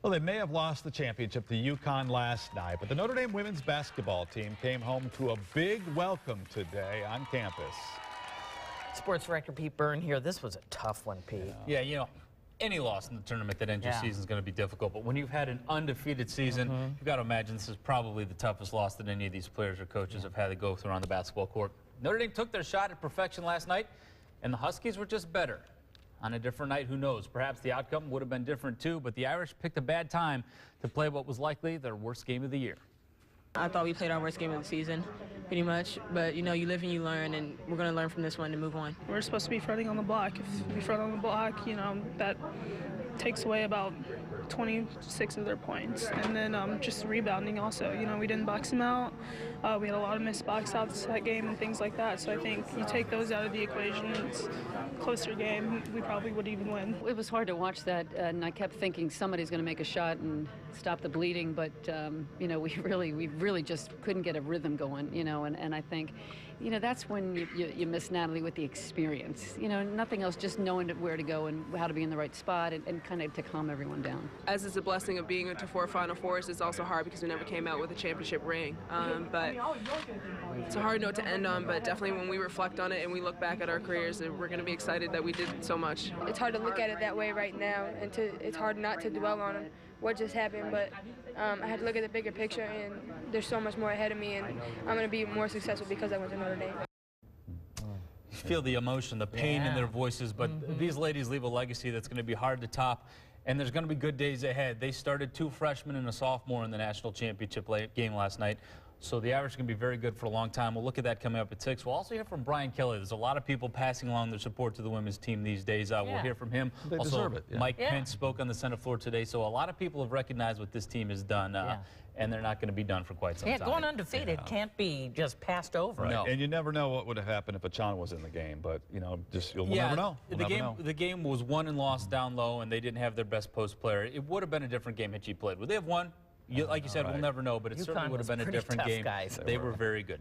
Well, they may have lost the championship to UConn last night, but the Notre Dame women's basketball team came home to a big welcome today on campus. Sports director Pete Byrne here. This was a tough one, Pete. Yeah, you know, any loss in the tournament that ends your season is going to be difficult, but when you've had an undefeated season, you've got to imagine this is probably the toughest loss that any of these players or coaches have had to go through on the basketball court. Notre Dame took their shot at perfection last night, and the Huskies were just better. On a different night, who knows? Perhaps the outcome would have been different too, but the Irish picked a bad time to play what was likely their worst game of the year. I thought we played our worst game of the season, pretty much. But, you know, you live and you learn, and we're going to learn from this one and move on. We're supposed to be fronting on the block. If we front on the block, you know, that takes away about 26 of their points. And then just rebounding also. You know, we didn't box them out. We had a lot of missed box outs that game and things like that. So I think you take those out of the equation, it's a closer game. We probably would even win. It was hard to watch that, and I kept thinking somebody's going to make a shot and stop the bleeding. But, you know, we really just couldn't get a rhythm going, you know, and I think, you know, that's when you miss Natalie with the experience. You know, nothing else, just knowing where to go and how to be in the right spot and kind of to calm everyone down. As it's a blessing of being into 4 Final Fours, it's also hard because we never came out with a championship ring. But it's a hard note to end on, but definitely when we reflect on it and we look back at our careers, we're going to be excited that we did so much. It's hard to look at it that way right now, and it's hard not to dwell on what just happened, but I had to look at the bigger picture, and there's so much more ahead of me, and I'm going to be more successful because I went to Notre Dame. You feel the emotion, the pain in their voices, but these ladies leave a legacy that's going to be hard to top, and there's going to be good days ahead. They started 2 freshmen and a sophomore in the national championship game last night, so the Irish can be very good for a long time. We'll look at that coming up at 6. We'll also hear from Brian Kelly. There's a lot of people passing along their support to the women's team these days. We'll hear from him. They also, deserve it. Mike Pence spoke on the Senate floor today, so a lot of people have recognized what this team has done, and they're not going to be done for quite some time. Going undefeated can't be just passed over. Right. No. And you never know what would have happened if Achana was in the game, but, you know, we'll never know. The game was won and lost down low, and they didn't have their best post player. It would have been a different game had she played. Would they have won? Like you said, we'll never know, but it certainly would have been a different game. Guys. They were very good.